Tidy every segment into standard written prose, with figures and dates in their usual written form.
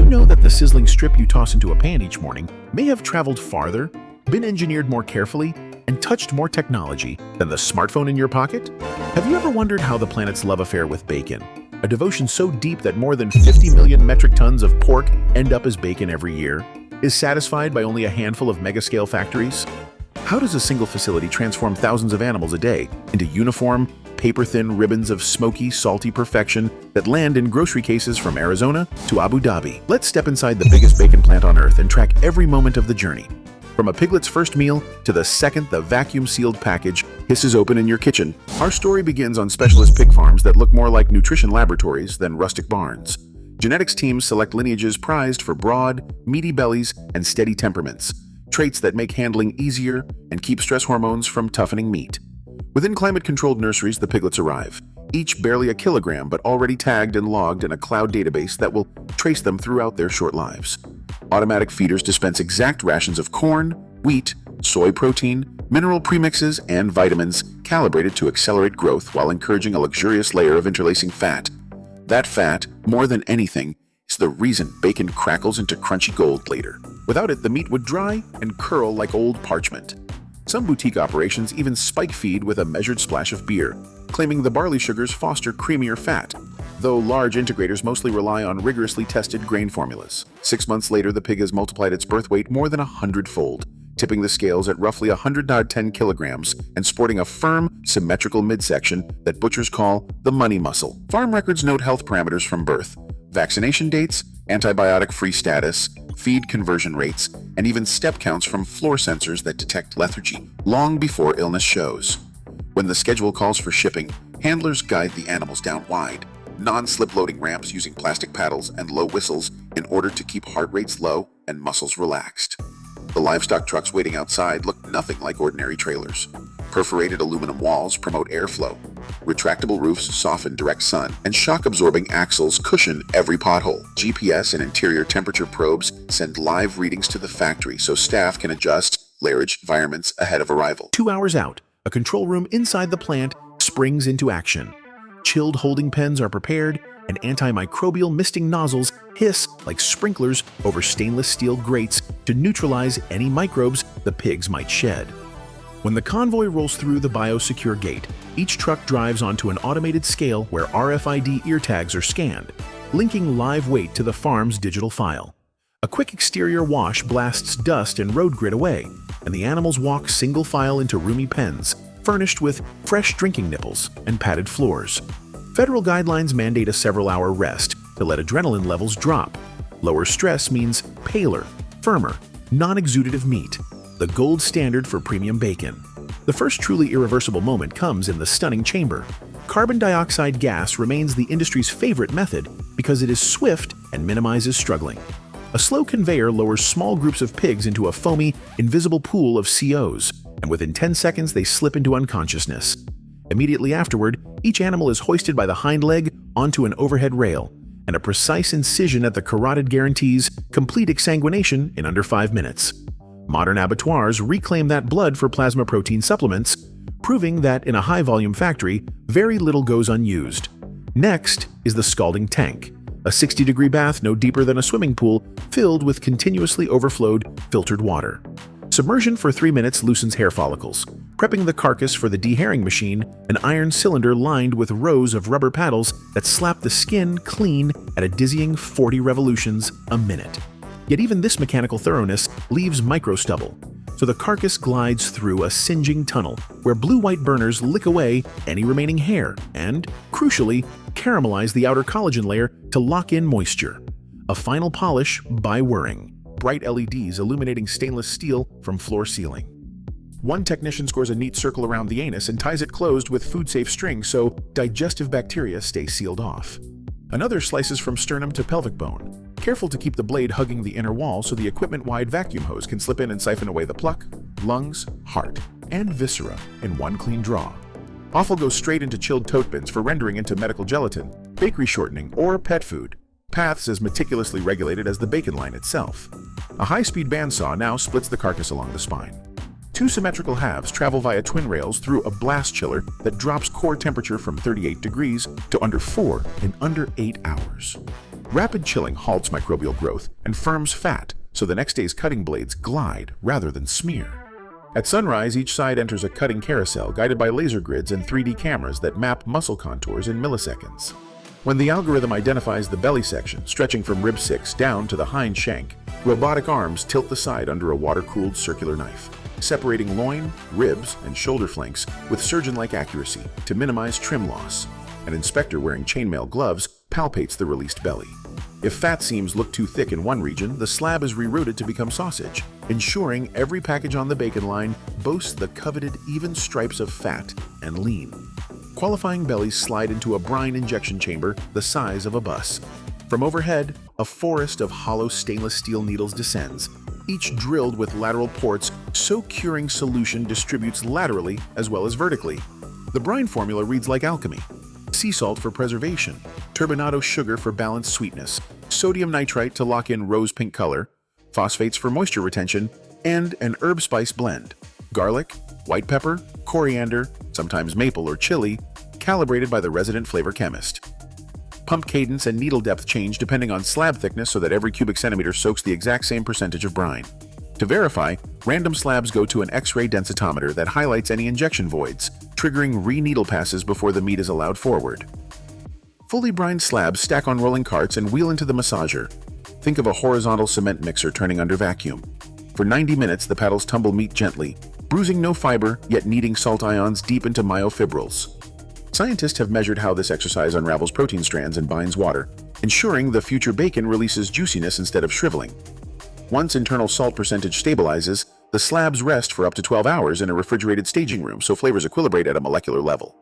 know that the sizzling strip you toss into a pan each morning may have traveled farther, been engineered more carefully, and touched more technology than the smartphone in your pocket? Have you ever wondered how the planet's love affair with bacon, a devotion so deep that more than 50 million metric tons of pork end up as bacon every year, is satisfied by only a handful of mega-scale factories? How does a single facility transform thousands of animals a day into uniform, paper-thin ribbons of smoky, salty perfection that land in grocery cases from Arizona to Abu Dhabi? Let's step inside the biggest bacon plant on Earth and track every moment of the journey. From a piglet's first meal to the second the vacuum-sealed package hisses open in your kitchen, our story begins on specialist pig farms that look more like nutrition laboratories than rustic barns. Genetics teams select lineages prized for broad, meaty bellies and steady temperaments, traits that make handling easier and keep stress hormones from toughening meat. Within climate-controlled nurseries, the piglets arrive, each barely a kilogram but already tagged and logged in a cloud database that will trace them throughout their short lives. Automatic feeders dispense exact rations of corn, wheat, soy protein, mineral premixes, and vitamins calibrated to accelerate growth while encouraging a luxurious layer of interlacing fat. That fat, more than anything, is the reason bacon crackles into crunchy gold later. Without it, the meat would dry and curl like old parchment. Some boutique operations even spike feed with a measured splash of beer, claiming the barley sugars foster creamier fat, though large integrators mostly rely on rigorously tested grain formulas. 6 months later, the pig has multiplied its birth weight more than 100-fold, tipping the scales at roughly 110 kilograms and sporting a firm, symmetrical midsection that butchers call the money muscle. Farm records note health parameters from birth, vaccination dates, antibiotic-free status, feed conversion rates, and even step counts from floor sensors that detect lethargy long before illness shows. When the schedule calls for shipping, handlers guide the animals down wide, non-slip loading ramps using plastic paddles and low whistles in order to keep heart rates low and muscles relaxed. The livestock trucks waiting outside look nothing like ordinary trailers. Perforated aluminum walls promote airflow. Retractable roofs soften direct sun, and shock-absorbing axles cushion every pothole. GPS and interior temperature probes send live readings to the factory so staff can adjust lairage environments ahead of arrival. 2 hours out, a control room inside the plant springs into action. Chilled holding pens are prepared, and antimicrobial misting nozzles hiss like sprinklers over stainless steel grates to neutralize any microbes the pigs might shed. When the convoy rolls through the biosecure gate, each truck drives onto an automated scale where RFID ear tags are scanned, linking live weight to the farm's digital file. A quick exterior wash blasts dust and road grit away, and the animals walk single file into roomy pens, furnished with fresh drinking nipples and padded floors. Federal guidelines mandate a several-hour rest to let adrenaline levels drop. Lower stress means paler, firmer, non-exudative meat, the gold standard for premium bacon. The first truly irreversible moment comes in the stunning chamber. Carbon dioxide gas remains the industry's favorite method because it is swift and minimizes struggling. A slow conveyor lowers small groups of pigs into a foamy, invisible pool of COs, and within 10 seconds they slip into unconsciousness. Immediately afterward, each animal is hoisted by the hind leg onto an overhead rail, and a precise incision at the carotid guarantees complete exsanguination in under 5 minutes. Modern abattoirs reclaim that blood for plasma protein supplements, proving that in a high-volume factory, very little goes unused. Next is the scalding tank, a 60-degree bath no deeper than a swimming pool filled with continuously overflowed filtered water. Submersion for 3 minutes loosens hair follicles, prepping the carcass for the deherring machine, an iron cylinder lined with rows of rubber paddles that slap the skin clean at a dizzying 40 revolutions a minute. Yet even this mechanical thoroughness leaves micro-stubble, so the carcass glides through a singeing tunnel where blue-white burners lick away any remaining hair and, crucially, caramelize the outer collagen layer to lock in moisture. A final polish by whirring, bright LEDs illuminating stainless steel from floor ceiling. One technician scores a neat circle around the anus and ties it closed with food-safe string so digestive bacteria stay sealed off. Another slices from sternum to pelvic bone, careful to keep the blade hugging the inner wall so the equipment-wide vacuum hose can slip in and siphon away the pluck, lungs, heart, and viscera in one clean draw. Offal goes straight into chilled tote bins for rendering into medical gelatin, bakery shortening, or pet food. Paths as meticulously regulated as the bacon line itself. A high-speed bandsaw now splits the carcass along the spine. 2 symmetrical halves travel via twin rails through a blast chiller that drops core temperature from 38 degrees to under 4 in under 8 hours. Rapid chilling halts microbial growth and firms fat, so the next day's cutting blades glide rather than smear. At sunrise, each side enters a cutting carousel guided by laser grids and 3D cameras that map muscle contours in milliseconds. When the algorithm identifies the belly section, stretching from rib 6 down to the hind shank, robotic arms tilt the side under a water-cooled circular knife, separating loin, ribs, and shoulder flanks with surgeon-like accuracy to minimize trim loss. An inspector wearing chainmail gloves palpates the released belly. If fat seams look too thick in one region, the slab is rerouted to become sausage, ensuring every package on the bacon line boasts the coveted even stripes of fat and lean. Qualifying bellies slide into a brine injection chamber the size of a bus. From overhead, a forest of hollow stainless steel needles descends, each drilled with lateral ports so curing solution distributes laterally as well as vertically. The brine formula reads like alchemy. Sea salt for preservation, turbinado sugar for balanced sweetness, sodium nitrite to lock in rose-pink color, phosphates for moisture retention, and an herb spice blend. Garlic, white pepper, coriander, sometimes maple or chili, calibrated by the resident flavor chemist. Pump cadence and needle depth change depending on slab thickness so that every cubic centimeter soaks the exact same percentage of brine. To verify, random slabs go to an X-ray densitometer that highlights any injection voids, triggering re-needle passes before the meat is allowed forward. Fully brined slabs stack on rolling carts and wheel into the massager. Think of a horizontal cement mixer turning under vacuum. For 90 minutes, the paddles tumble meat gently, bruising no fiber, yet kneading salt ions deep into myofibrils. Scientists have measured how this exercise unravels protein strands and binds water, ensuring the future bacon releases juiciness instead of shriveling. Once internal salt percentage stabilizes, the slabs rest for up to 12 hours in a refrigerated staging room so flavors equilibrate at a molecular level.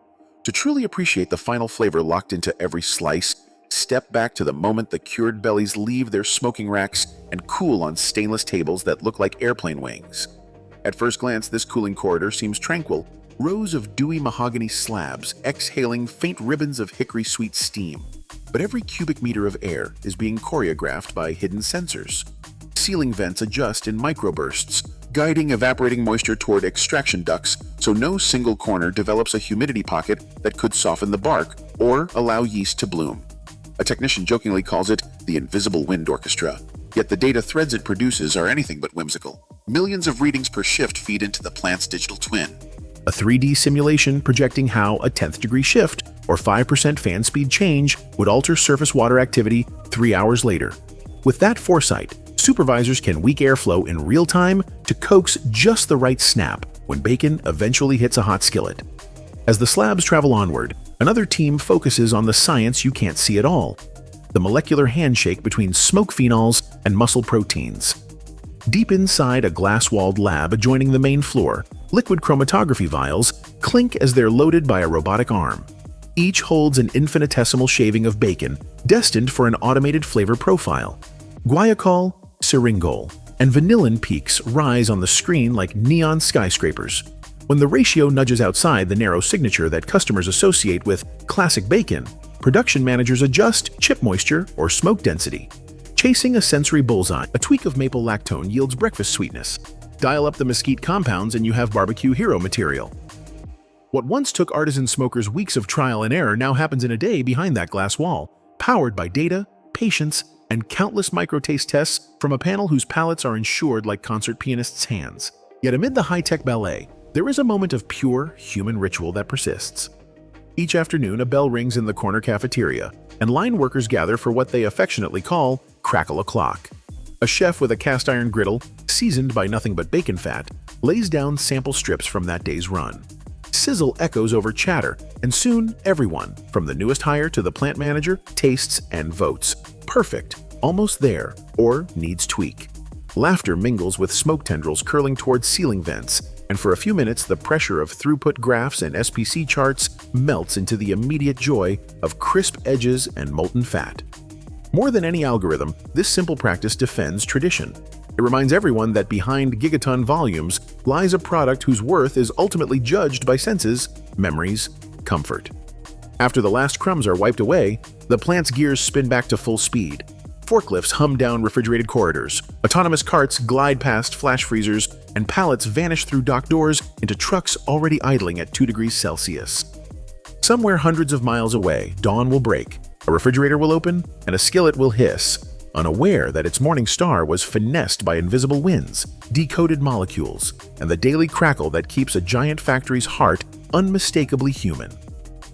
To truly appreciate the final flavor locked into every slice, step back to the moment the cured bellies leave their smoking racks and cool on stainless tables that look like airplane wings. At first glance, this cooling corridor seems tranquil, rows of dewy mahogany slabs exhaling faint ribbons of hickory sweet steam. But every cubic meter of air is being choreographed by hidden sensors. Ceiling vents adjust in microbursts, guiding evaporating moisture toward extraction ducts so no single corner develops a humidity pocket that could soften the bark or allow yeast to bloom. A technician jokingly calls it the invisible wind orchestra, yet the data threads it produces are anything but whimsical. Millions of readings per shift feed into the plant's digital twin. A 3D simulation projecting how a 10th degree shift or 5% fan speed change would alter surface water activity 3 hours later. With that foresight, supervisors can weak airflow in real time to coax just the right snap when bacon eventually hits a hot skillet. As the slabs travel onward, another team focuses on the science you can't see at all, the molecular handshake between smoke phenols and muscle proteins. Deep inside a glass-walled lab adjoining the main floor, liquid chromatography vials clink as they're loaded by a robotic arm. Each holds an infinitesimal shaving of bacon, destined for an automated flavor profile. Guaiacol, syringol, and vanillin peaks rise on the screen like neon skyscrapers. When the ratio nudges outside the narrow signature that customers associate with classic bacon, production managers adjust chip moisture or smoke density. Chasing a sensory bullseye, a tweak of maple lactone yields breakfast sweetness. Dial up the mesquite compounds and you have barbecue hero material. What once took artisan smokers weeks of trial and error now happens in a day behind that glass wall, powered by data, patience, and countless micro-taste tests from a panel whose palates are insured like concert pianists' hands. Yet amid the high-tech ballet, there is a moment of pure human ritual that persists. Each afternoon, a bell rings in the corner cafeteria, and line workers gather for what they affectionately call crackle o'clock. A chef with a cast-iron griddle, seasoned by nothing but bacon fat, lays down sample strips from that day's run. Sizzle echoes over chatter, and soon everyone, from the newest hire to the plant manager, tastes and votes. Perfect, almost there, or needs tweak. Laughter mingles with smoke tendrils curling towards ceiling vents, and for a few minutes the pressure of throughput graphs and SPC charts melts into the immediate joy of crisp edges and molten fat. More than any algorithm, this simple practice defends tradition. It reminds everyone that behind gigaton volumes lies a product whose worth is ultimately judged by senses, memories, comfort. After the last crumbs are wiped away, the plant's gears spin back to full speed. Forklifts hum down refrigerated corridors, autonomous carts glide past flash freezers, and pallets vanish through dock doors into trucks already idling at 2 degrees Celsius. Somewhere hundreds of miles away, dawn will break, A refrigerator will open, and a skillet will hiss, unaware that its morning star was finessed by invisible winds, decoded molecules, and the daily crackle that keeps a giant factory's heart unmistakably human.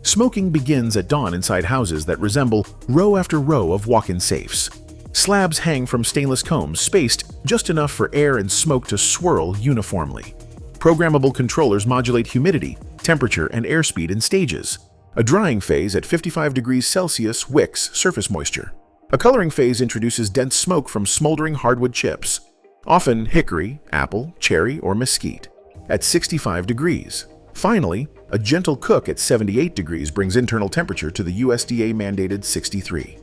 Smoking begins at dawn inside houses that resemble row after row of walk-in safes. Slabs hang from stainless combs spaced just enough for air and smoke to swirl uniformly. Programmable controllers modulate humidity, temperature, and airspeed in stages. A drying phase at 55 degrees Celsius wicks surface moisture. A coloring phase introduces dense smoke from smoldering hardwood chips, often hickory, apple, cherry, or mesquite, at 65 degrees. Finally, a gentle cook at 78 degrees brings internal temperature to the USDA-mandated 63.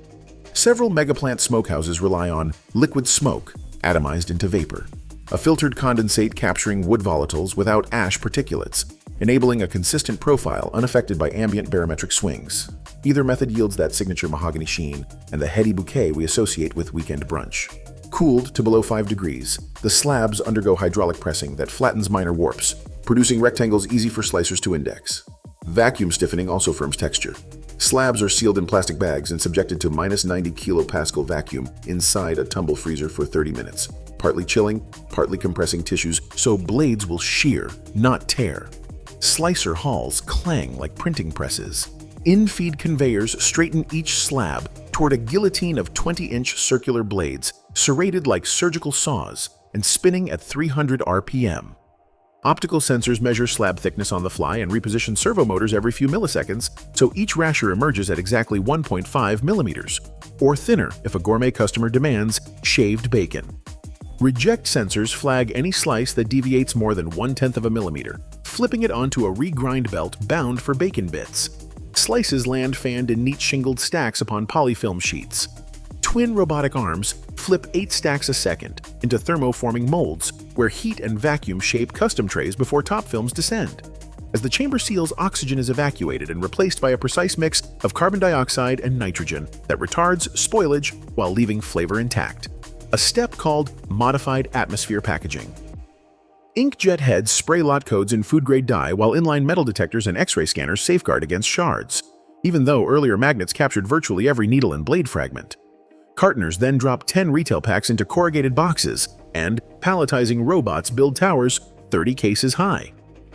Several megaplant smokehouses rely on liquid smoke, atomized into vapor, a filtered condensate capturing wood volatiles without ash particulates, enabling a consistent profile unaffected by ambient barometric swings. Either method yields that signature mahogany sheen and the heady bouquet we associate with weekend brunch. Cooled to below 5 degrees, the slabs undergo hydraulic pressing that flattens minor warps, producing rectangles easy for slicers to index. Vacuum stiffening also firms texture. Slabs are sealed in plastic bags and subjected to minus 90 kilopascal vacuum inside a tumble freezer for 30 minutes, partly chilling, partly compressing tissues so blades will shear, not tear. Slicer halls clang like printing presses. In-feed conveyors straighten each slab toward a guillotine of 20-inch circular blades, serrated like surgical saws and spinning at 300 RPM. Optical sensors measure slab thickness on the fly and reposition servo motors every few milliseconds, so each rasher emerges at exactly 1.5 millimeters, or thinner if a gourmet customer demands shaved bacon. Reject sensors flag any slice that deviates more than 1/10 of a millimeter, flipping it onto a regrind belt bound for bacon bits. Slices land fanned in neat shingled stacks upon polyfilm sheets. Twin robotic arms flip 8 stacks a second into thermoforming molds, where heat and vacuum shape custom trays before top films descend. As the chamber seals, oxygen is evacuated and replaced by a precise mix of carbon dioxide and nitrogen that retards spoilage while leaving flavor intact. A step called modified atmosphere packaging. Inkjet heads spray lot codes in food-grade dye while inline metal detectors and X-ray scanners safeguard against shards, even though earlier magnets captured virtually every needle and blade fragment. Cartoners then drop 10 retail packs into corrugated boxes, and palletizing robots build towers 30 cases high.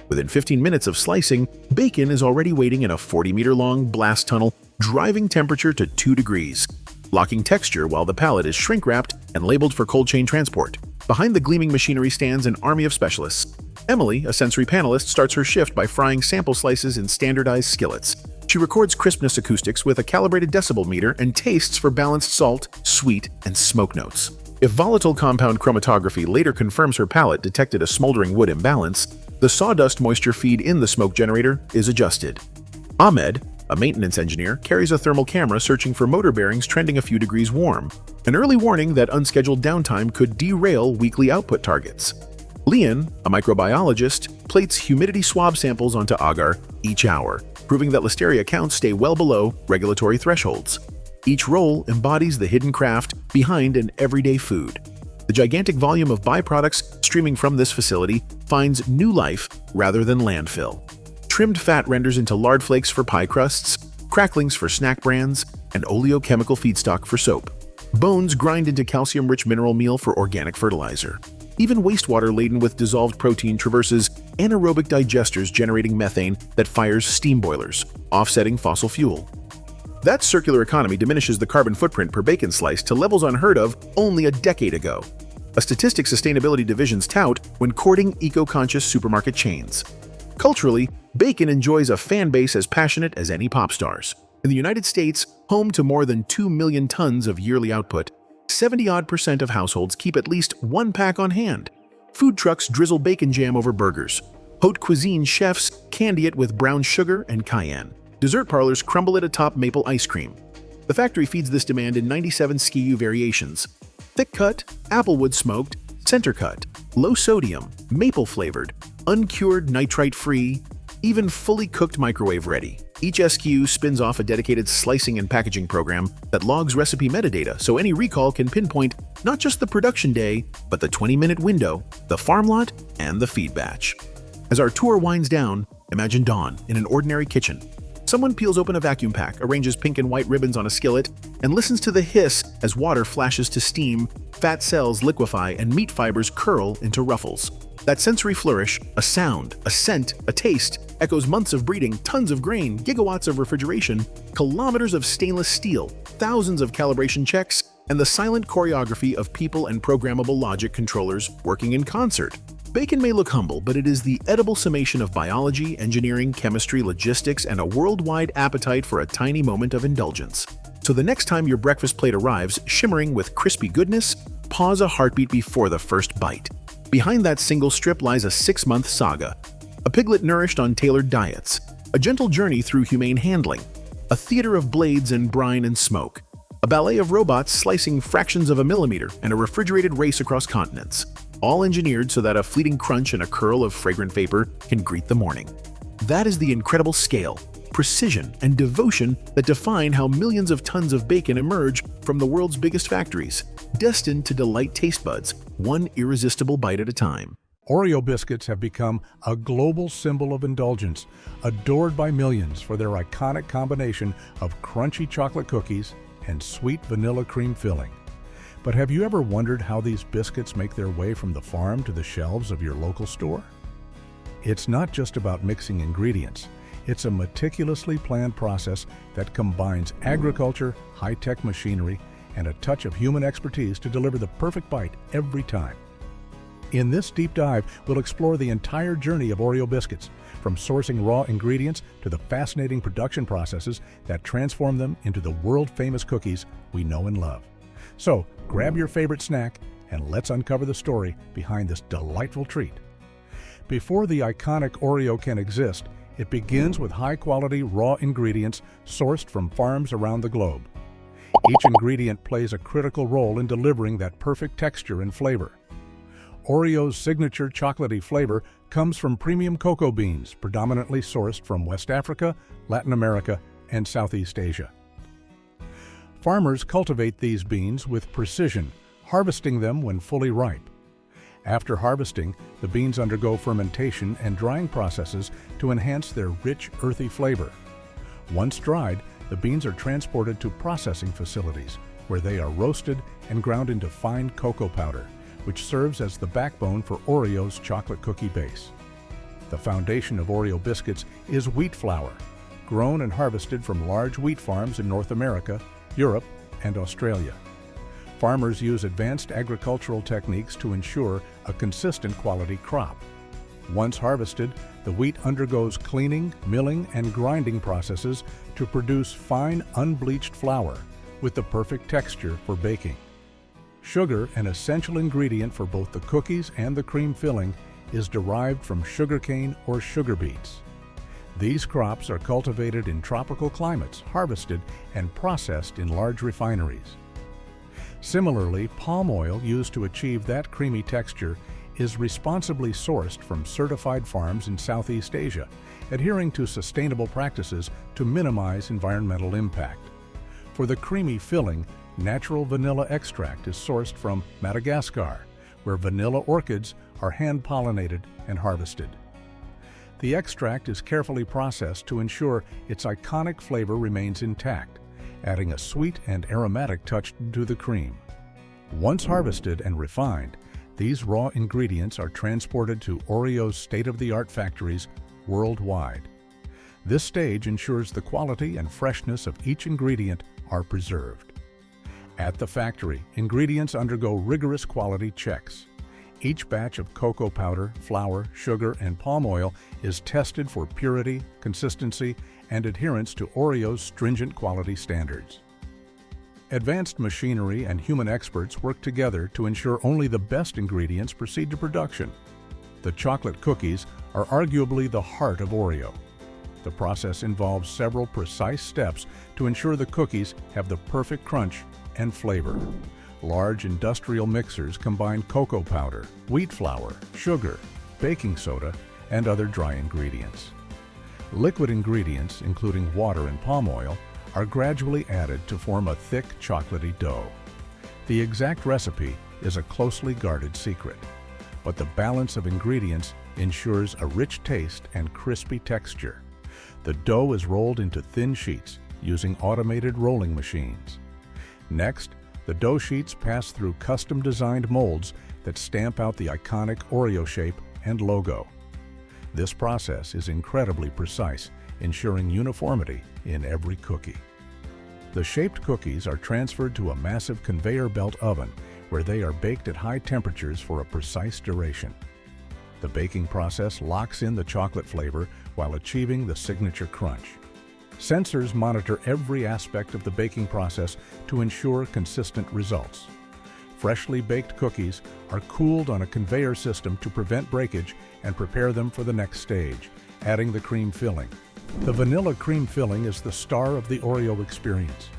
Within 15 minutes of slicing, bacon is already waiting in a 40-meter-long blast tunnel, driving temperature to 2 degrees, locking texture while the pallet is shrink-wrapped and labeled for cold chain transport. Behind the gleaming machinery stands an army of specialists. Emily, a sensory panelist, starts her shift by frying sample slices in standardized skillets. She records crispness acoustics with a calibrated decibel meter and tastes for balanced salt, sweet, and smoke notes. If volatile compound chromatography later confirms her palate detected a smoldering wood imbalance, the sawdust moisture feed in the smoke generator is adjusted. Ahmed, a maintenance engineer, carries a thermal camera searching for motor bearings trending a few degrees warm, an early warning that unscheduled downtime could derail weekly output targets. Leon, a microbiologist, plates humidity swab samples onto agar each hour, proving that listeria counts stay well below regulatory thresholds. Each roll embodies the hidden craft behind an everyday food. The gigantic volume of byproducts streaming from this facility finds new life rather than landfill. Trimmed fat renders into lard flakes for pie crusts, cracklings for snack brands, and oleochemical feedstock for soap. Bones grind into calcium-rich mineral meal for organic fertilizer. Even wastewater laden with dissolved protein traverses anaerobic digesters generating methane that fires steam boilers, offsetting fossil fuel. That circular economy diminishes the carbon footprint per bacon slice to levels unheard of only a decade ago. A statistics sustainability division's tout when courting eco-conscious supermarket chains. Culturally, bacon enjoys a fan base as passionate as any pop stars. In the United States, home to more than 2 million tons of yearly output, 70% of households keep at least one pack on hand. Food trucks drizzle bacon jam over burgers. Haute cuisine chefs candy it with brown sugar and cayenne. Dessert parlors crumble it atop maple ice cream. The factory feeds this demand in 97 SKU variations. Thick cut, applewood smoked, center cut, low sodium, maple flavored, uncured nitrite-free, even fully cooked microwave ready. Each SKU spins off a dedicated slicing and packaging program that logs recipe metadata so any recall can pinpoint not just the production day, but the 20-minute window, the farm lot, and the feed batch. As our tour winds down, imagine dawn in an ordinary kitchen. Someone peels open a vacuum pack, arranges pink and white ribbons on a skillet, and listens to the hiss as water flashes to steam, fat cells liquefy, and meat fibers curl into ruffles. That sensory flourish, a sound, a scent, a taste, echoes months of breeding, tons of grain, gigawatts of refrigeration, kilometers of stainless steel, thousands of calibration checks, and the silent choreography of people and programmable logic controllers working in concert. Bacon may look humble, but it is the edible summation of biology, engineering, chemistry, logistics, and a worldwide appetite for a tiny moment of indulgence. So the next time your breakfast plate arrives, shimmering with crispy goodness, pause a heartbeat before the first bite. Behind that single strip lies a 6-month saga. A piglet nourished on tailored diets, a gentle journey through humane handling, a theater of blades and brine and smoke, a ballet of robots slicing fractions of a millimeter, and a refrigerated race across continents, all engineered so that a fleeting crunch and a curl of fragrant vapor can greet the morning. That is the incredible scale, precision, and devotion that define how millions of tons of bacon emerge from the world's biggest factories, destined to delight taste buds, one irresistible bite at a time. Oreo biscuits have become a global symbol of indulgence, adored by millions for their iconic combination of crunchy chocolate cookies and sweet vanilla cream filling. But have you ever wondered how these biscuits make their way from the farm to the shelves of your local store? It's not just about mixing ingredients. It's a meticulously planned process that combines agriculture, high-tech machinery, and a touch of human expertise to deliver the perfect bite every time. In this deep dive, we'll explore the entire journey of Oreo biscuits, from sourcing raw ingredients to the fascinating production processes that transform them into the world-famous cookies we know and love. So, grab your favorite snack and let's uncover the story behind this delightful treat. Before the iconic Oreo can exist, it begins with high-quality raw ingredients sourced from farms around the globe. Each ingredient plays a critical role in delivering that perfect texture and flavor. Oreo's signature chocolatey flavor comes from premium cocoa beans, predominantly sourced from West Africa, Latin America, and Southeast Asia. Farmers cultivate these beans with precision, harvesting them when fully ripe. After harvesting, the beans undergo fermentation and drying processes to enhance their rich, earthy flavor. Once dried, the beans are transported to processing facilities, where they are roasted and ground into fine cocoa powder, which serves as the backbone for Oreo's chocolate cookie base. The foundation of Oreo biscuits is wheat flour, grown and harvested from large wheat farms in North America, Europe, and Australia. Farmers use advanced agricultural techniques to ensure a consistent quality crop. Once harvested, the wheat undergoes cleaning, milling, and grinding processes to produce fine, unbleached flour with the perfect texture for baking. Sugar, an essential ingredient for both the cookies and the cream filling, is derived from sugarcane or sugar beets. These crops are cultivated in tropical climates, harvested and processed in large refineries. Similarly, palm oil used to achieve that creamy texture is responsibly sourced from certified farms in Southeast Asia, adhering to sustainable practices to minimize environmental impact. For the creamy filling, natural vanilla extract is sourced from Madagascar, where vanilla orchids are hand-pollinated and harvested. The extract is carefully processed to ensure its iconic flavor remains intact, adding a sweet and aromatic touch to the cream. Once harvested and refined, these raw ingredients are transported to Oreo's state-of-the-art factories worldwide. This stage ensures the quality and freshness of each ingredient are preserved. At the factory, ingredients undergo rigorous quality checks. Each batch of cocoa powder, flour, sugar, and palm oil is tested for purity, consistency, and adherence to Oreo's stringent quality standards. Advanced machinery and human experts work together to ensure only the best ingredients proceed to production. The chocolate cookies are arguably the heart of Oreo. The process involves several precise steps to ensure the cookies have the perfect crunch and flavor. Large industrial mixers combine cocoa powder, wheat flour, sugar, baking soda, and other dry ingredients. Liquid ingredients, including water and palm oil, are gradually added to form a thick, chocolatey dough. The exact recipe is a closely guarded secret, but the balance of ingredients ensures a rich taste and crispy texture, The dough is rolled into thin sheets using automated rolling machines. Next, the dough sheets pass through custom-designed molds that stamp out the iconic Oreo shape and logo. This process is incredibly precise, ensuring uniformity in every cookie. The shaped cookies are transferred to a massive conveyor belt oven where they are baked at high temperatures for a precise duration. The baking process locks in the chocolate flavor while achieving the signature crunch. Sensors monitor every aspect of the baking process to ensure consistent results. Freshly baked cookies are cooled on a conveyor system to prevent breakage and prepare them for the next stage, adding the cream filling. The vanilla cream filling is the star of the Oreo experience.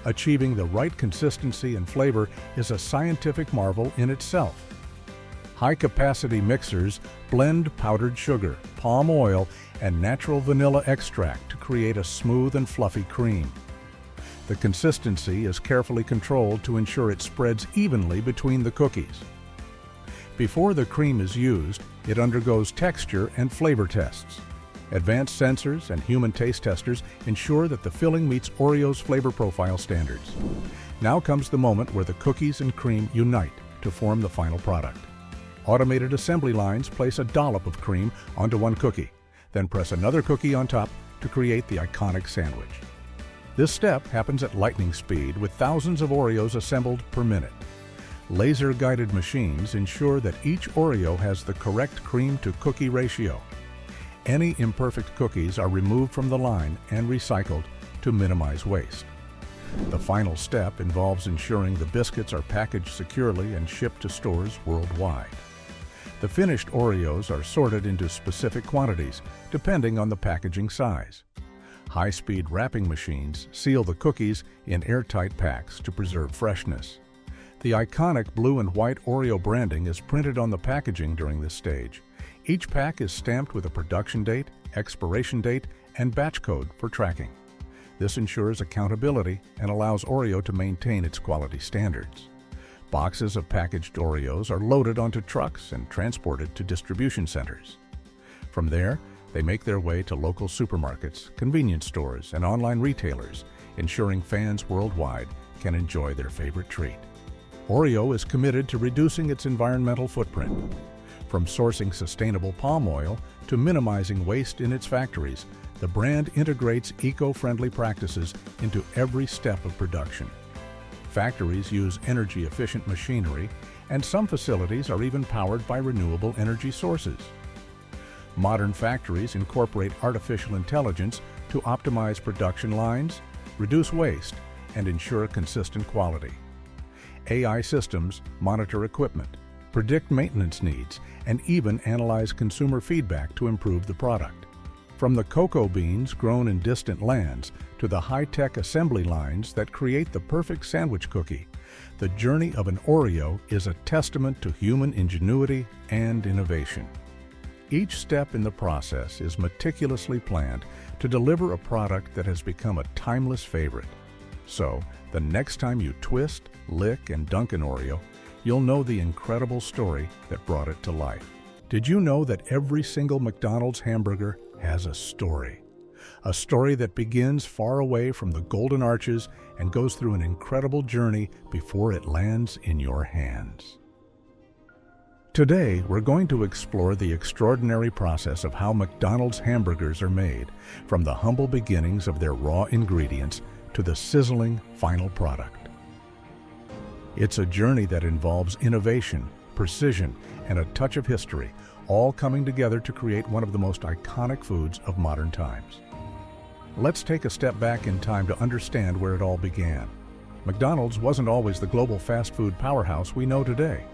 Achieving the right consistency and flavor is a scientific marvel in itself. High-capacity mixers blend powdered sugar, palm oil, and natural vanilla extract to create a smooth and fluffy cream. The consistency is carefully controlled to ensure it spreads evenly between the cookies. Before the cream is used, it undergoes texture and flavor tests. Advanced sensors and human taste testers ensure that the filling meets Oreo's flavor profile standards. Now comes the moment where the cookies and cream unite to form the final product. Automated assembly lines place a dollop of cream onto one cookie, then press another cookie on top to create the iconic sandwich. This step happens at lightning speed with thousands of Oreos assembled per minute. Laser-guided machines ensure that each Oreo has the correct cream-to-cookie ratio. Any imperfect cookies are removed from the line and recycled to minimize waste. The final step involves ensuring the biscuits are packaged securely and shipped to stores worldwide. The finished Oreos are sorted into specific quantities, depending on the packaging size. High-speed wrapping machines seal the cookies in airtight packs to preserve freshness. The iconic blue and white Oreo branding is printed on the packaging during this stage. Each pack is stamped with a production date, expiration date, and batch code for tracking. This ensures accountability and allows Oreo to maintain its quality standards. Boxes of packaged Oreos are loaded onto trucks and transported to distribution centers. From there, they make their way to local supermarkets, convenience stores, and online retailers, ensuring fans worldwide can enjoy their favorite treat. Oreo is committed to reducing its environmental footprint. From sourcing sustainable palm oil to minimizing waste in its factories, the brand integrates eco-friendly practices into every step of production. Factories use energy-efficient machinery, and some facilities are even powered by renewable energy sources. Modern factories incorporate artificial intelligence to optimize production lines, reduce waste, and ensure consistent quality. AI systems monitor equipment, predict maintenance needs, and even analyze consumer feedback to improve the product. From the cocoa beans grown in distant lands to the high-tech assembly lines that create the perfect sandwich cookie, the journey of an Oreo is a testament to human ingenuity and innovation. Each step in the process is meticulously planned to deliver a product that has become a timeless favorite. So, the next time you twist, lick, and dunk an Oreo, you'll know the incredible story that brought it to life. Did you know that every single McDonald's hamburger has a story? A story that begins far away from the Golden Arches and goes through an incredible journey before it lands in your hands. Today, we're going to explore the extraordinary process of how McDonald's hamburgers are made, from the humble beginnings of their raw ingredients to the sizzling final product. It's a journey that involves innovation, precision, and a touch of history, all coming together to create one of the most iconic foods of modern times. Let's take a step back in time to understand where it all began. McDonald's wasn't always the global fast food powerhouse we know today.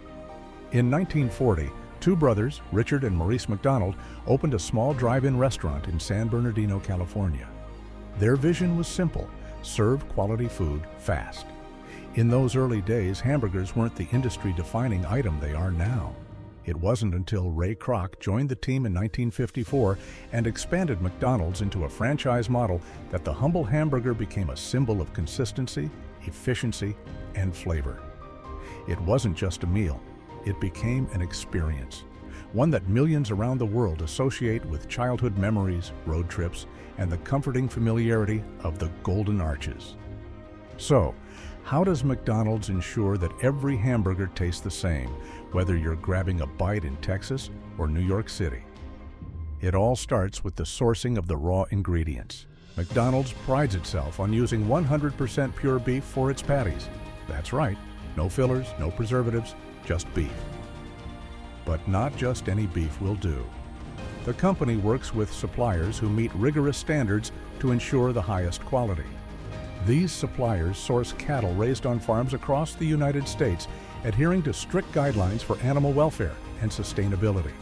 In 1940, two brothers, Richard and Maurice McDonald, opened a small drive-in restaurant in San Bernardino, California. Their vision was simple: serve quality food fast. In those early days, hamburgers weren't the industry-defining item they are now. It wasn't until Ray Kroc joined the team in 1954 and expanded McDonald's into a franchise model that the humble hamburger became a symbol of consistency, efficiency, and flavor. It wasn't just a meal. It became an experience, one that millions around the world associate with childhood memories, road trips, and the comforting familiarity of the Golden Arches. So, how does McDonald's ensure that every hamburger tastes the same, whether you're grabbing a bite in Texas or New York City? It all starts with the sourcing of the raw ingredients. McDonald's prides itself on using 100% pure beef for its patties. That's right, no fillers, no preservatives, just beef. But not just any beef will do. The company works with suppliers who meet rigorous standards to ensure the highest quality. These suppliers source cattle raised on farms across the United States, adhering to strict guidelines for animal welfare and sustainability.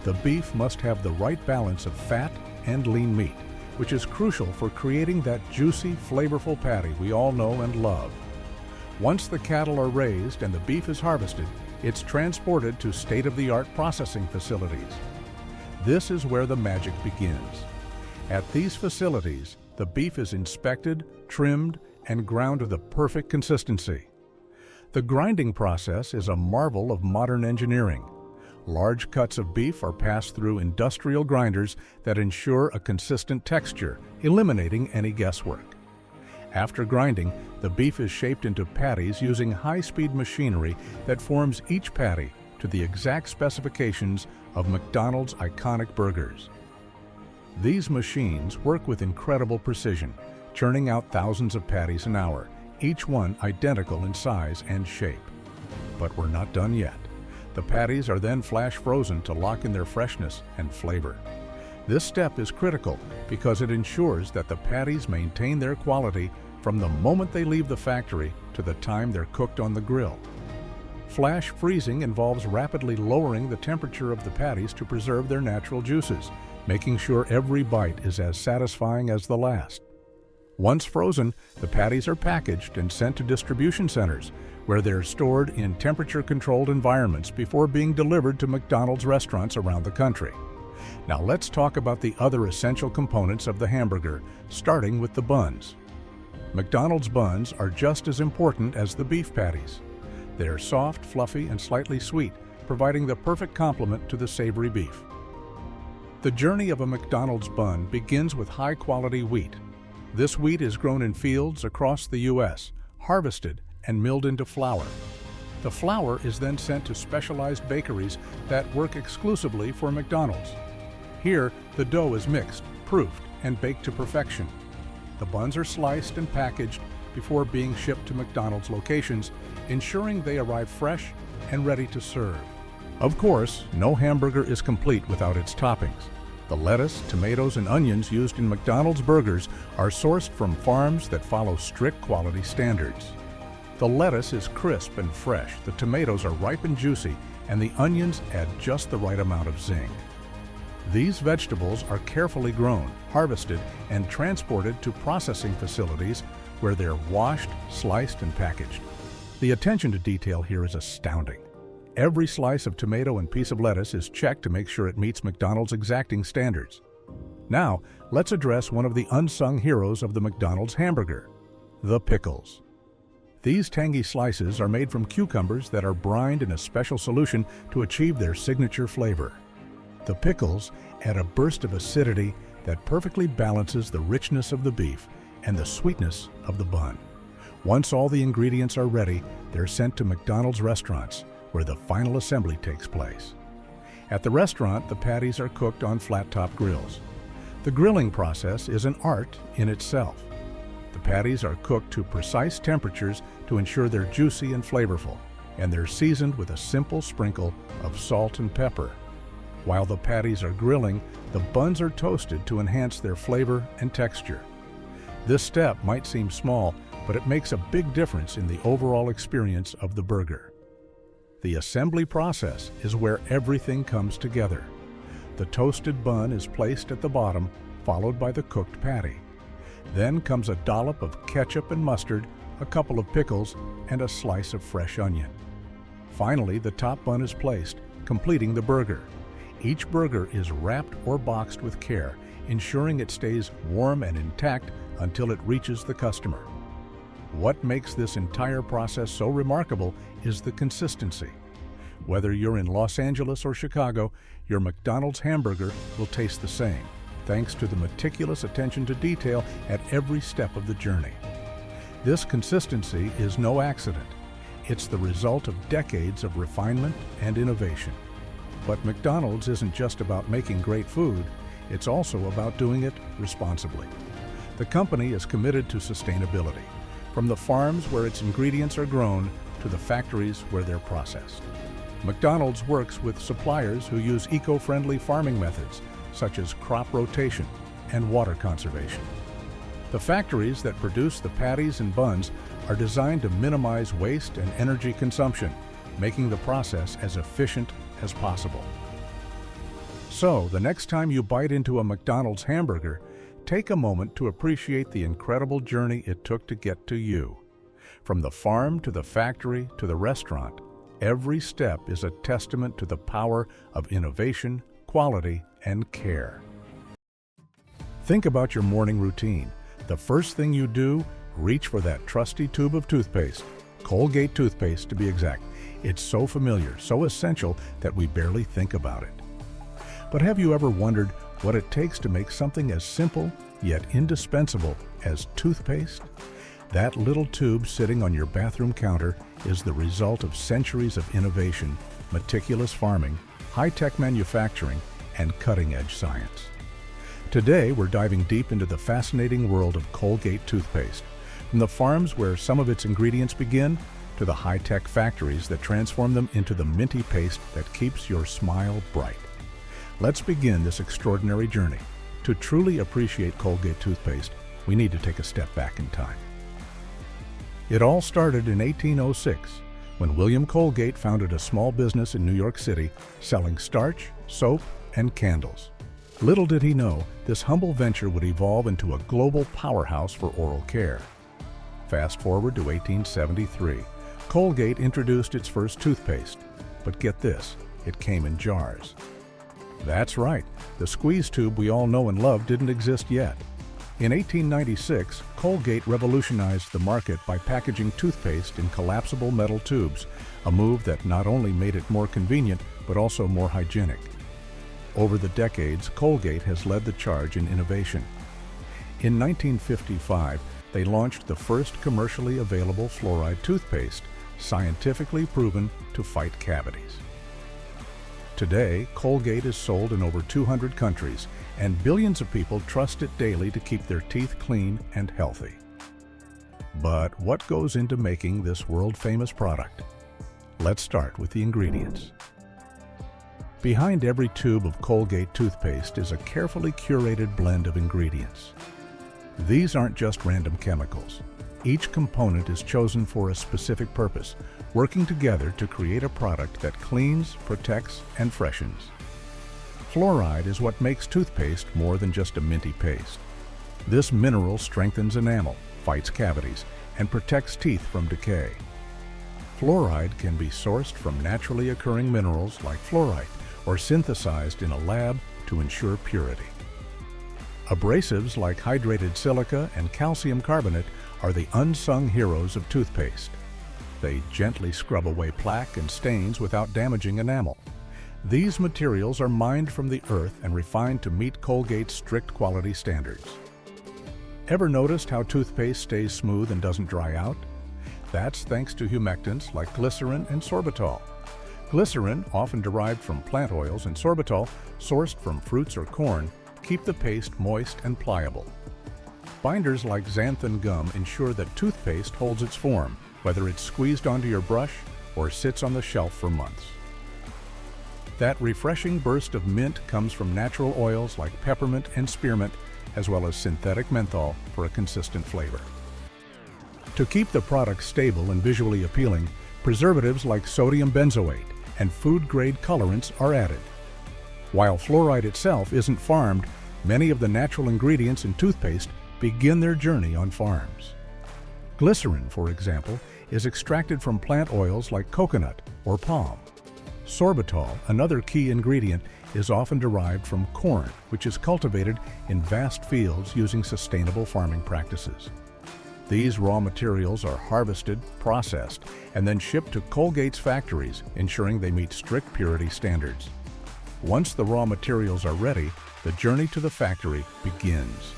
The beef must have the right balance of fat and lean meat, which is crucial for creating that juicy, flavorful patty we all know and love. Once the cattle are raised and the beef is harvested, it's transported to state-of-the-art processing facilities. This is where the magic begins. At these facilities, the beef is inspected, trimmed, and ground to the perfect consistency. The grinding process is a marvel of modern engineering. Large cuts of beef are passed through industrial grinders that ensure a consistent texture, eliminating any guesswork. After grinding, the beef is shaped into patties using high-speed machinery that forms each patty to the exact specifications of McDonald's iconic burgers. These machines work with incredible precision, churning out thousands of patties an hour, each one identical in size and shape. But we're not done yet. The patties are then flash frozen to lock in their freshness and flavor. This step is critical because it ensures that the patties maintain their quality from the moment they leave the factory to the time they're cooked on the grill. Flash freezing involves rapidly lowering the temperature of the patties to preserve their natural juices, making sure every bite is as satisfying as the last. Once frozen, the patties are packaged and sent to distribution centers, where they're stored in temperature-controlled environments before being delivered to McDonald's restaurants around the country. Now let's talk about the other essential components of the hamburger, starting with the buns. McDonald's buns are just as important as the beef patties. They're soft, fluffy, and slightly sweet, providing the perfect complement to the savory beef. The journey of a McDonald's bun begins with high-quality wheat. This wheat is grown in fields across the U.S., harvested, and milled into flour. The flour is then sent to specialized bakeries that work exclusively for McDonald's. Here, the dough is mixed, proofed, and baked to perfection. The buns are sliced and packaged before being shipped to McDonald's locations, ensuring they arrive fresh and ready to serve. Of course, no hamburger is complete without its toppings. The lettuce, tomatoes, and onions used in McDonald's burgers are sourced from farms that follow strict quality standards. The lettuce is crisp and fresh, the tomatoes are ripe and juicy, and the onions add just the right amount of zing. These vegetables are carefully grown, harvested, and transported to processing facilities where they're washed, sliced, and packaged. The attention to detail here is astounding. Every slice of tomato and piece of lettuce is checked to make sure it meets McDonald's exacting standards. Now, let's address one of the unsung heroes of the McDonald's hamburger, the pickles. These tangy slices are made from cucumbers that are brined in a special solution to achieve their signature flavor. The pickles add a burst of acidity that perfectly balances the richness of the beef and the sweetness of the bun. Once all the ingredients are ready, they're sent to McDonald's restaurants, where the final assembly takes place. At the restaurant, the patties are cooked on flat-top grills. The grilling process is an art in itself. The patties are cooked to precise temperatures to ensure they're juicy and flavorful, and they're seasoned with a simple sprinkle of salt and pepper. While the patties are grilling, the buns are toasted to enhance their flavor and texture. This step might seem small, but it makes a big difference in the overall experience of the burger. The assembly process is where everything comes together. The toasted bun is placed at the bottom, followed by the cooked patty. Then comes a dollop of ketchup and mustard, a couple of pickles, and a slice of fresh onion. Finally, the top bun is placed, completing the burger. Each burger is wrapped or boxed with care, ensuring it stays warm and intact until it reaches the customer. What makes this entire process so remarkable is the consistency. Whether you're in Los Angeles or Chicago, your McDonald's hamburger will taste the same, thanks to the meticulous attention to detail at every step of the journey. This consistency is no accident. It's the result of decades of refinement and innovation. But McDonald's isn't just about making great food, it's also about doing it responsibly. The company is committed to sustainability, from the farms where its ingredients are grown to the factories where they're processed. McDonald's works with suppliers who use eco-friendly farming methods, such as crop rotation and water conservation. The factories that produce the patties and buns are designed to minimize waste and energy consumption, making the process as efficient as possible. So, the next time you bite into a McDonald's hamburger, take a moment to appreciate the incredible journey it took to get to you. From the farm to the factory to the restaurant, every step is a testament to the power of innovation, quality, and care. Think about your morning routine. The first thing you do, reach for that trusty tube of toothpaste, Colgate toothpaste to be exact. It's so familiar, so essential that we barely think about it. But have you ever wondered what it takes to make something as simple yet indispensable as toothpaste? That little tube sitting on your bathroom counter is the result of centuries of innovation, meticulous farming, high-tech manufacturing, and cutting-edge science. Today, we're diving deep into the fascinating world of Colgate toothpaste, from the farms where some of its ingredients begin to the high-tech factories that transform them into the minty paste that keeps your smile bright. Let's begin this extraordinary journey. To truly appreciate Colgate toothpaste, we need to take a step back in time. It all started in 1806, when William Colgate founded a small business in New York City selling starch, soap, and candles. Little did he know, this humble venture would evolve into a global powerhouse for oral care. Fast forward to 1873, Colgate introduced its first toothpaste. But get this, it came in jars. That's right, the squeeze tube we all know and love didn't exist yet. In 1896, Colgate revolutionized the market by packaging toothpaste in collapsible metal tubes, a move that not only made it more convenient, but also more hygienic. Over the decades, Colgate has led the charge in innovation. In 1955, they launched the first commercially available fluoride toothpaste, scientifically proven to fight cavities. Today, Colgate is sold in over 200 countries, and billions of people trust it daily to keep their teeth clean and healthy. But what goes into making this world-famous product? Let's start with the ingredients. Behind every tube of Colgate toothpaste is a carefully curated blend of ingredients. These aren't just random chemicals. Each component is chosen for a specific purpose, working together to create a product that cleans, protects, and freshens. Fluoride is what makes toothpaste more than just a minty paste. This mineral strengthens enamel, fights cavities, and protects teeth from decay. Fluoride can be sourced from naturally occurring minerals like fluorite or synthesized in a lab to ensure purity. Abrasives like hydrated silica and calcium carbonate are the unsung heroes of toothpaste. They gently scrub away plaque and stains without damaging enamel. These materials are mined from the earth and refined to meet Colgate's strict quality standards. Ever noticed how toothpaste stays smooth and doesn't dry out? That's thanks to humectants like glycerin and sorbitol. Glycerin, often derived from plant oils, and sorbitol, sourced from fruits or corn, keep the paste moist and pliable. Binders like xanthan gum ensure that toothpaste holds its form, whether it's squeezed onto your brush or sits on the shelf for months. That refreshing burst of mint comes from natural oils like peppermint and spearmint, as well as synthetic menthol for a consistent flavor. To keep the product stable and visually appealing, preservatives like sodium benzoate and food-grade colorants are added. While fluoride itself isn't farmed, many of the natural ingredients in toothpaste begin their journey on farms. Glycerin, for example, is extracted from plant oils like coconut or palm. Sorbitol, another key ingredient, is often derived from corn, which is cultivated in vast fields using sustainable farming practices. These raw materials are harvested, processed, and then shipped to Colgate's factories, ensuring they meet strict purity standards. Once the raw materials are ready, the journey to the factory begins.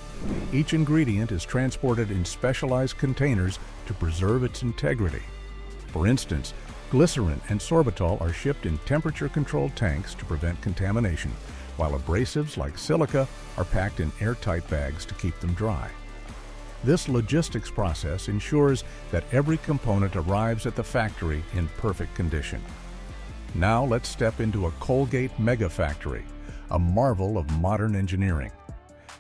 Each ingredient is transported in specialized containers to preserve its integrity. For instance, glycerin and sorbitol are shipped in temperature-controlled tanks to prevent contamination, while abrasives like silica are packed in airtight bags to keep them dry. This logistics process ensures that every component arrives at the factory in perfect condition. Now let's step into a Colgate mega factory, a marvel of modern engineering.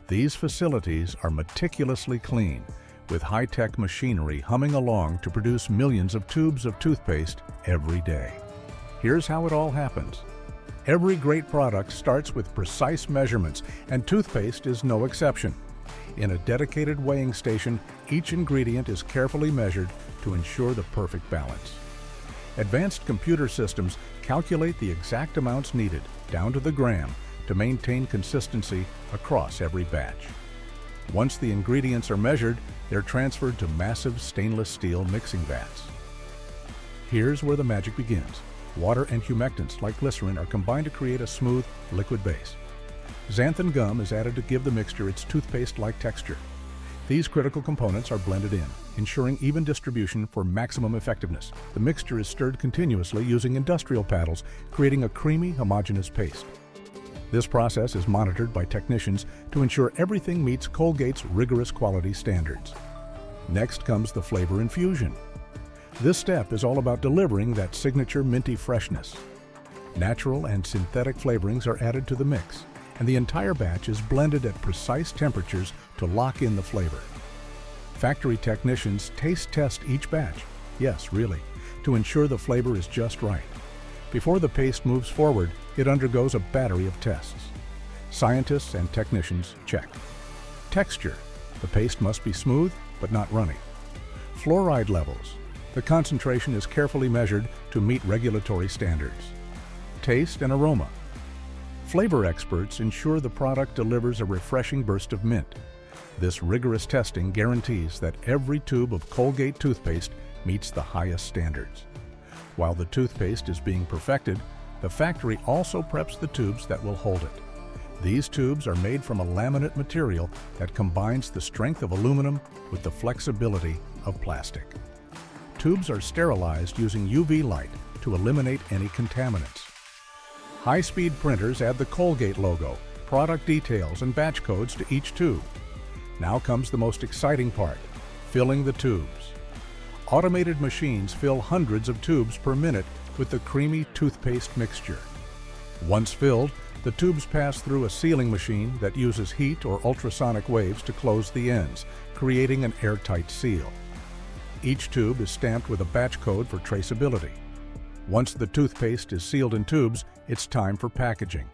These facilities are meticulously clean, with high-tech machinery humming along to produce millions of tubes of toothpaste every day. Here's how it all happens. Every great product starts with precise measurements, and toothpaste is no exception. In a dedicated weighing station, each ingredient is carefully measured to ensure the perfect balance. Advanced computer systems calculate the exact amounts needed, down to the gram, to maintain consistency across every batch. Once the ingredients are measured, they're transferred to massive stainless steel mixing vats. Here's where the magic begins. Water and humectants like glycerin are combined to create a smooth, liquid base. Xanthan gum is added to give the mixture its toothpaste-like texture. These critical components are blended in, ensuring even distribution for maximum effectiveness. The mixture is stirred continuously using industrial paddles, creating a creamy, homogeneous paste. This process is monitored by technicians to ensure everything meets Colgate's rigorous quality standards. Next comes the flavor infusion. This step is all about delivering that signature minty freshness. Natural and synthetic flavorings are added to the mix, and the entire batch is blended at precise temperatures to lock in the flavor. Factory technicians taste test each batch, yes, really, to ensure the flavor is just right. Before the paste moves forward, it undergoes a battery of tests. Scientists and technicians check. Texture. The paste must be smooth, but not runny. Fluoride levels. The concentration is carefully measured to meet regulatory standards. Taste and aroma. Flavor experts ensure the product delivers a refreshing burst of mint. This rigorous testing guarantees that every tube of Colgate toothpaste meets the highest standards. While the toothpaste is being perfected, the factory also preps the tubes that will hold it. These tubes are made from a laminate material that combines the strength of aluminum with the flexibility of plastic. Tubes are sterilized using UV light to eliminate any contaminants. High-speed printers add the Colgate logo, product details, and batch codes to each tube. Now comes the most exciting part, filling the tubes. Automated machines fill hundreds of tubes per minute with the creamy toothpaste mixture. Once filled, the tubes pass through a sealing machine that uses heat or ultrasonic waves to close the ends, creating an airtight seal. Each tube is stamped with a batch code for traceability. Once the toothpaste is sealed in tubes, it's time for packaging.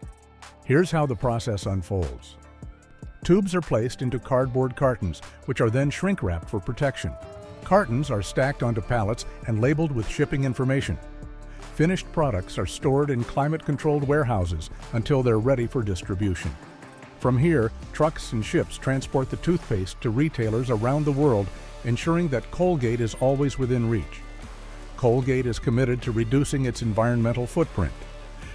Here's how the process unfolds. Tubes are placed into cardboard cartons, which are then shrink-wrapped for protection. Cartons are stacked onto pallets and labeled with shipping information. Finished products are stored in climate-controlled warehouses until they're ready for distribution. From here, trucks and ships transport the toothpaste to retailers around the world, ensuring that Colgate is always within reach. Colgate is committed to reducing its environmental footprint.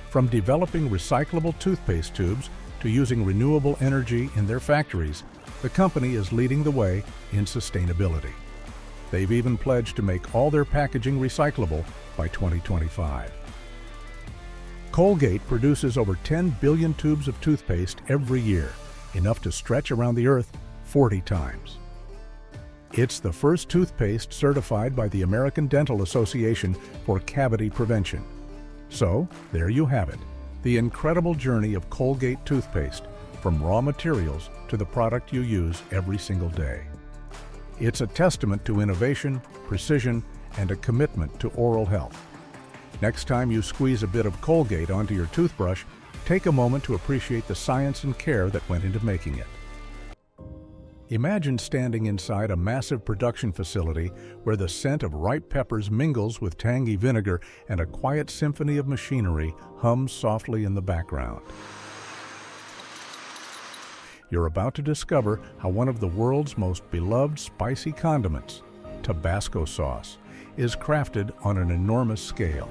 From developing recyclable toothpaste tubes to using renewable energy in their factories, the company is leading the way in sustainability. They've even pledged to make all their packaging recyclable by 2025. Colgate produces over 10 billion tubes of toothpaste every year, enough to stretch around the earth 40 times. It's the first toothpaste certified by the American Dental Association for cavity prevention. So, there you have it, the incredible journey of Colgate toothpaste, from raw materials to the product you use every single day. It's a testament to innovation, precision, and a commitment to oral health. Next time you squeeze a bit of Colgate onto your toothbrush, take a moment to appreciate the science and care that went into making it. Imagine standing inside a massive production facility where the scent of ripe peppers mingles with tangy vinegar and a quiet symphony of machinery hums softly in the background. You're about to discover how one of the world's most beloved spicy condiments, Tabasco sauce, is crafted on an enormous scale.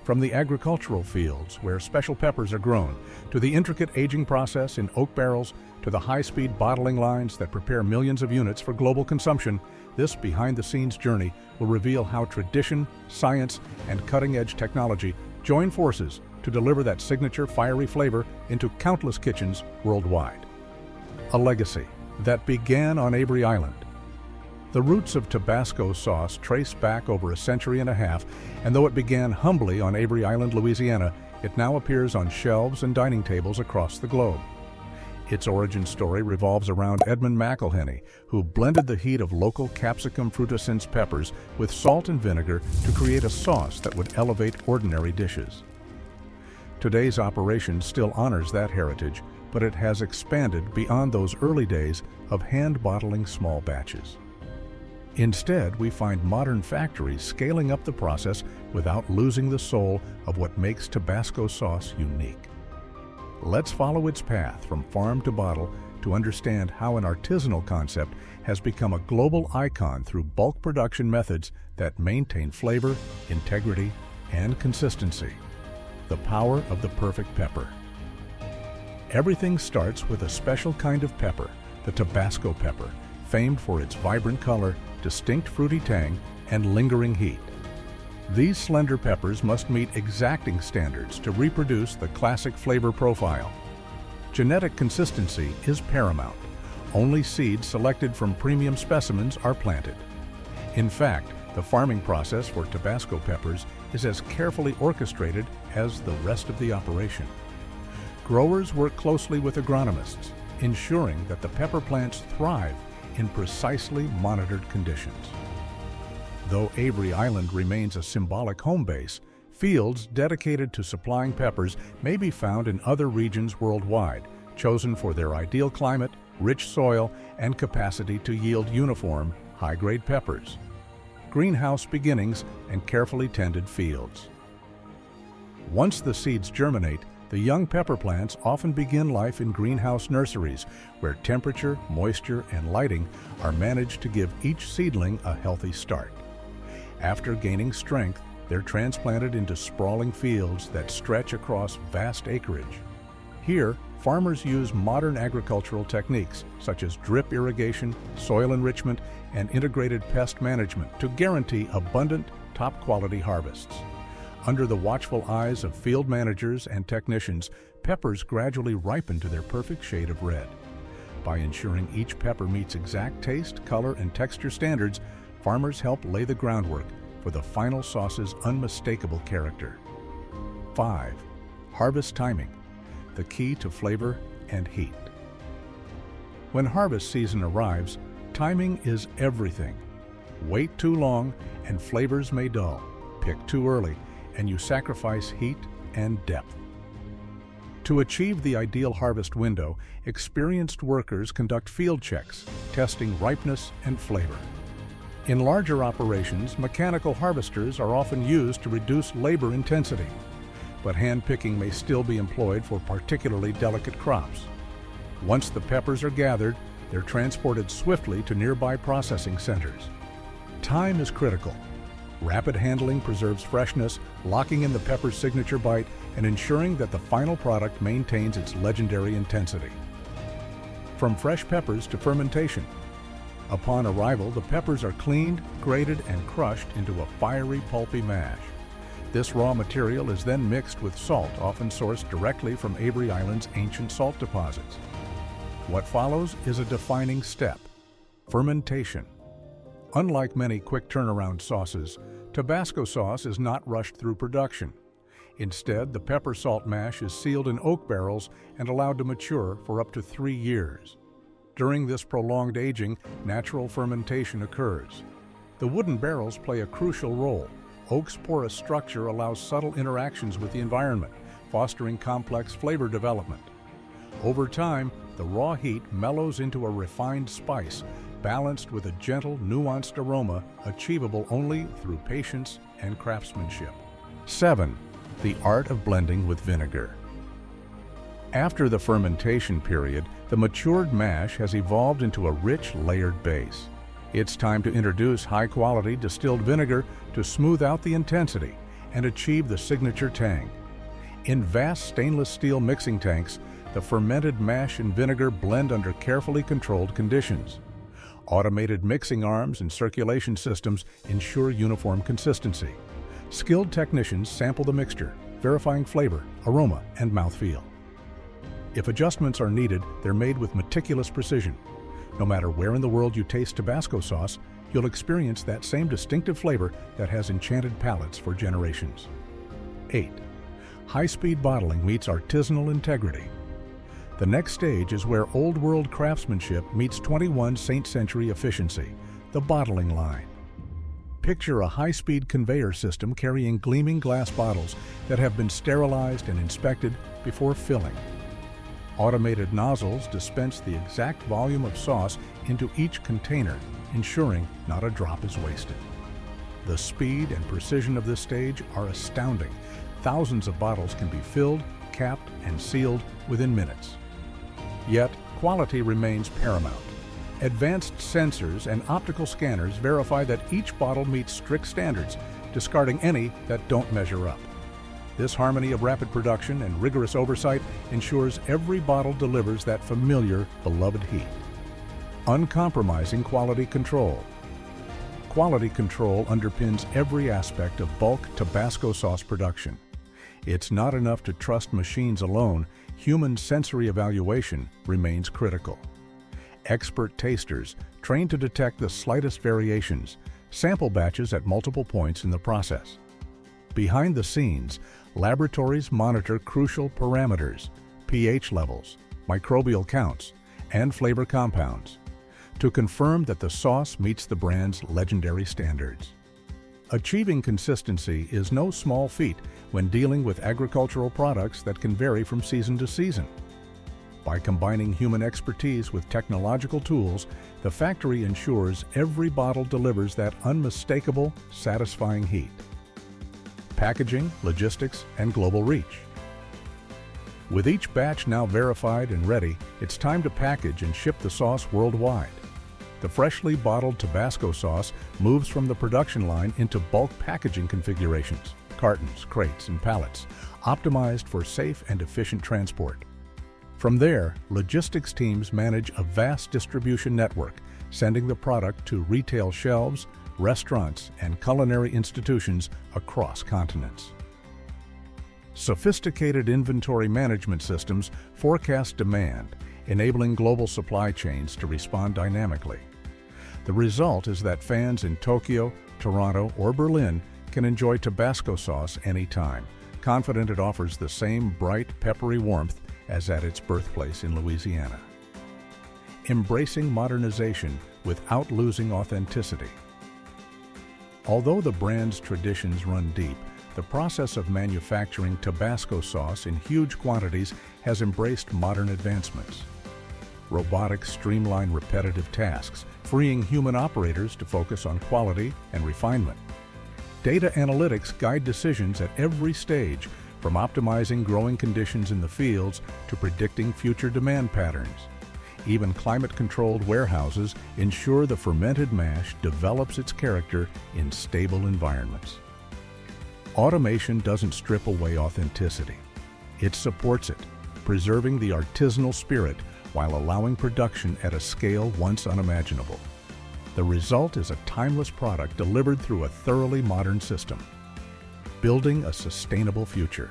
From the agricultural fields where special peppers are grown, to the intricate aging process in oak barrels, to the high-speed bottling lines that prepare millions of units for global consumption, this behind-the-scenes journey will reveal how tradition, science, and cutting-edge technology join forces to deliver that signature fiery flavor into countless kitchens worldwide. A legacy that began on Avery Island. The roots of Tabasco sauce trace back over a century and a half, and though it began humbly on Avery Island, Louisiana, it now appears on shelves and dining tables across the globe. Its origin story revolves around Edmund McElhenney, who blended the heat of local capsicum frutescens peppers with salt and vinegar to create a sauce that would elevate ordinary dishes. Today's operation still honors that heritage, but it has expanded beyond those early days of hand bottling small batches. Instead, we find modern factories scaling up the process without losing the soul of what makes Tabasco sauce unique. Let's follow its path from farm to bottle to understand how an artisanal concept has become a global icon through bulk production methods that maintain flavor, integrity, and consistency. The power of the perfect pepper. Everything starts with a special kind of pepper, the Tabasco pepper, famed for its vibrant color, distinct fruity tang, and lingering heat. These slender peppers must meet exacting standards to reproduce the classic flavor profile. Genetic consistency is paramount. Only seeds selected from premium specimens are planted. In fact, the farming process for Tabasco peppers is as carefully orchestrated as the rest of the operation. Growers work closely with agronomists, ensuring that the pepper plants thrive in precisely monitored conditions. Though Avery Island remains a symbolic home base, fields dedicated to supplying peppers may be found in other regions worldwide, chosen for their ideal climate, rich soil, and capacity to yield uniform, high-grade peppers. Greenhouse beginnings and carefully tended fields. Once the seeds germinate, the young pepper plants often begin life in greenhouse nurseries, where temperature, moisture, and lighting are managed to give each seedling a healthy start. After gaining strength, they're transplanted into sprawling fields that stretch across vast acreage. Here, farmers use modern agricultural techniques such as drip irrigation, soil enrichment, and integrated pest management to guarantee abundant, top-quality harvests. Under the watchful eyes of field managers and technicians, peppers gradually ripen to their perfect shade of red. By ensuring each pepper meets exact taste, color, and texture standards, farmers help lay the groundwork for the final sauce's unmistakable character. 5. Harvest timing, the key to flavor and heat. When harvest season arrives, timing is everything. Wait too long and flavors may dull. Pick too early and you sacrifice heat and depth. To achieve the ideal harvest window, experienced workers conduct field checks, testing ripeness and flavor. In larger operations, mechanical harvesters are often used to reduce labor intensity, but hand-picking may still be employed for particularly delicate crops. Once the peppers are gathered, they're transported swiftly to nearby processing centers. Time is critical. Rapid handling preserves freshness, locking in the pepper's signature bite and ensuring that the final product maintains its legendary intensity. From fresh peppers to fermentation. Upon arrival, the peppers are cleaned, grated, and crushed into a fiery, pulpy mash. This raw material is then mixed with salt, often sourced directly from Avery Island's ancient salt deposits. What follows is a defining step: fermentation. Unlike many quick turnaround sauces, Tabasco sauce is not rushed through production. Instead, the pepper salt mash is sealed in oak barrels and allowed to mature for up to 3 years. During this prolonged aging, natural fermentation occurs. The wooden barrels play a crucial role. Oak's porous structure allows subtle interactions with the environment, fostering complex flavor development. Over time, the raw heat mellows into a refined spice, balanced with a gentle, nuanced aroma achievable only through patience and craftsmanship. 7. The art of blending with vinegar. After the fermentation period, the matured mash has evolved into a rich, layered base. It's time to introduce high-quality distilled vinegar to smooth out the intensity and achieve the signature tang. In vast stainless steel mixing tanks, the fermented mash and vinegar blend under carefully controlled conditions. Automated mixing arms and circulation systems ensure uniform consistency. Skilled technicians sample the mixture, verifying flavor, aroma, and mouthfeel. If adjustments are needed, they're made with meticulous precision. No matter where in the world you taste Tabasco sauce, you'll experience that same distinctive flavor that has enchanted palates for generations. 8. High-speed bottling meets artisanal integrity. The next stage is where old-world craftsmanship meets 21st century efficiency, the bottling line. Picture a high-speed conveyor system carrying gleaming glass bottles that have been sterilized and inspected before filling. Automated nozzles dispense the exact volume of sauce into each container, ensuring not a drop is wasted. The speed and precision of this stage are astounding. Thousands of bottles can be filled, capped, and sealed within minutes. Yet, quality remains paramount. Advanced sensors and optical scanners verify that each bottle meets strict standards, discarding any that don't measure up. This harmony of rapid production and rigorous oversight ensures every bottle delivers that familiar, beloved heat. Uncompromising quality control. Quality control underpins every aspect of bulk Tabasco sauce production. It's not enough to trust machines alone. Human sensory evaluation remains critical. Expert tasters, trained to detect the slightest variations, sample batches at multiple points in the process. Behind the scenes, laboratories monitor crucial parameters, pH levels, microbial counts, and flavor compounds, to confirm that the sauce meets the brand's legendary standards. Achieving consistency is no small feat when dealing with agricultural products that can vary from season to season. By combining human expertise with technological tools, the factory ensures every bottle delivers that unmistakable, satisfying heat. Packaging, logistics, and global reach. With each batch now verified and ready, it's time to package and ship the sauce worldwide. The freshly bottled Tabasco sauce moves from the production line into bulk packaging configurations, cartons, crates, and pallets, optimized for safe and efficient transport. From there, logistics teams manage a vast distribution network, sending the product to retail shelves, restaurants, and culinary institutions across continents. Sophisticated inventory management systems forecast demand, enabling global supply chains to respond dynamically. The result is that fans in Tokyo, Toronto, or Berlin can enjoy Tabasco sauce anytime, confident it offers the same bright, peppery warmth as at its birthplace in Louisiana. Embracing modernization without losing authenticity. Although the brand's traditions run deep, the process of manufacturing Tabasco sauce in huge quantities has embraced modern advancements. Robotics streamline repetitive tasks, freeing human operators to focus on quality and refinement. Data analytics guide decisions at every stage, from optimizing growing conditions in the fields to predicting future demand patterns. Even climate-controlled warehouses ensure the fermented mash develops its character in stable environments. Automation doesn't strip away authenticity. It supports it, preserving the artisanal spirit while allowing production at a scale once unimaginable. The result is a timeless product delivered through a thoroughly modern system, building a sustainable future.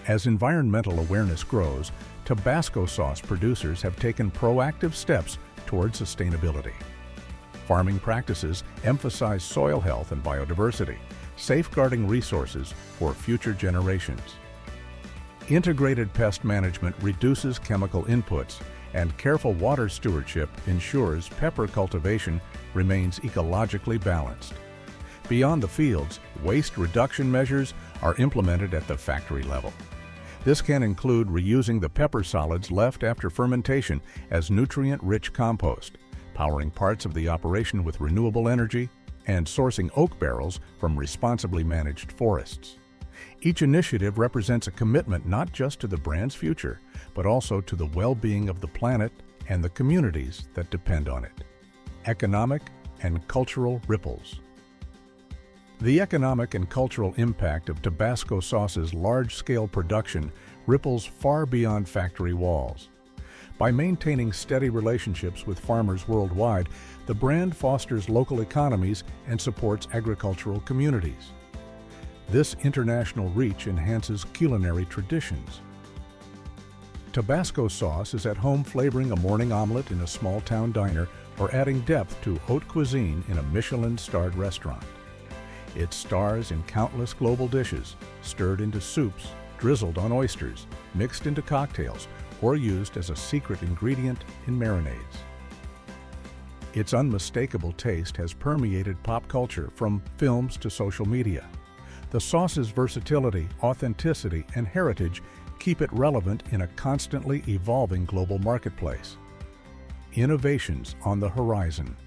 As environmental awareness grows, Tabasco sauce producers have taken proactive steps toward sustainability. Farming practices emphasize soil health and biodiversity, safeguarding resources for future generations. Integrated pest management reduces chemical inputs, and careful water stewardship ensures pepper cultivation remains ecologically balanced. Beyond the fields, waste reduction measures are implemented at the factory level. This can include reusing the pepper solids left after fermentation as nutrient-rich compost, powering parts of the operation with renewable energy, and sourcing oak barrels from responsibly managed forests. Each initiative represents a commitment not just to the brand's future, but also to the well-being of the planet and the communities that depend on it. Economic and cultural ripples. The economic and cultural impact of Tabasco sauce's large-scale production ripples far beyond factory walls. By maintaining steady relationships with farmers worldwide, the brand fosters local economies and supports agricultural communities. This international reach enhances culinary traditions. Tabasco sauce is at home flavoring a morning omelet in a small-town diner or adding depth to haute cuisine in a Michelin-starred restaurant. It stars in countless global dishes, stirred into soups, drizzled on oysters, mixed into cocktails, or used as a secret ingredient in marinades. Its unmistakable taste has permeated pop culture from films to social media. The sauce's versatility, authenticity, and heritage keep it relevant in a constantly evolving global marketplace. Innovations on the horizon.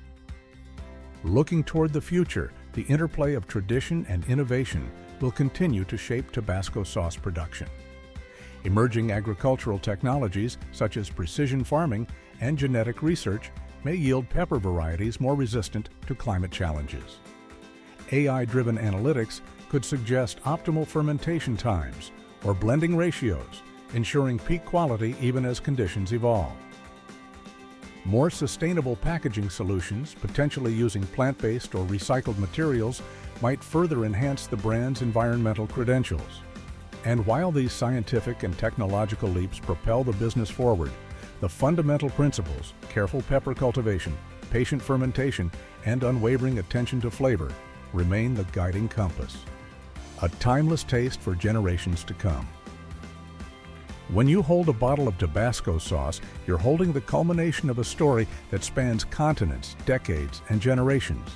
Looking toward the future, the interplay of tradition and innovation will continue to shape Tabasco sauce production. Emerging agricultural technologies such as precision farming and genetic research may yield pepper varieties more resistant to climate challenges. AI-driven analytics could suggest optimal fermentation times or blending ratios, ensuring peak quality even as conditions evolve. More sustainable packaging solutions, potentially using plant-based or recycled materials, might further enhance the brand's environmental credentials. And while these scientific and technological leaps propel the business forward, the fundamental principles, careful pepper cultivation, patient fermentation, and unwavering attention to flavor, remain the guiding compass. A timeless taste for generations to come. When you hold a bottle of Tabasco sauce, you're holding the culmination of a story that spans continents, decades, and generations.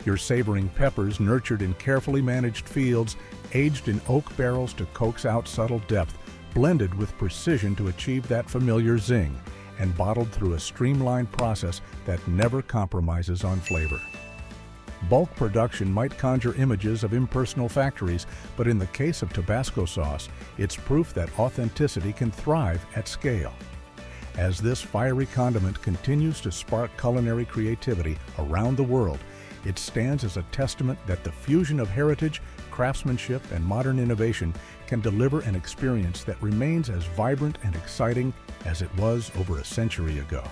You're savoring peppers nurtured in carefully managed fields, aged in oak barrels to coax out subtle depth, blended with precision to achieve that familiar zing, and bottled through a streamlined process that never compromises on flavor. Bulk production might conjure images of impersonal factories, but in the case of Tabasco sauce, it's proof that authenticity can thrive at scale. As this fiery condiment continues to spark culinary creativity around the world, it stands as a testament that the fusion of heritage, craftsmanship, and modern innovation can deliver an experience that remains as vibrant and exciting as it was over a century ago.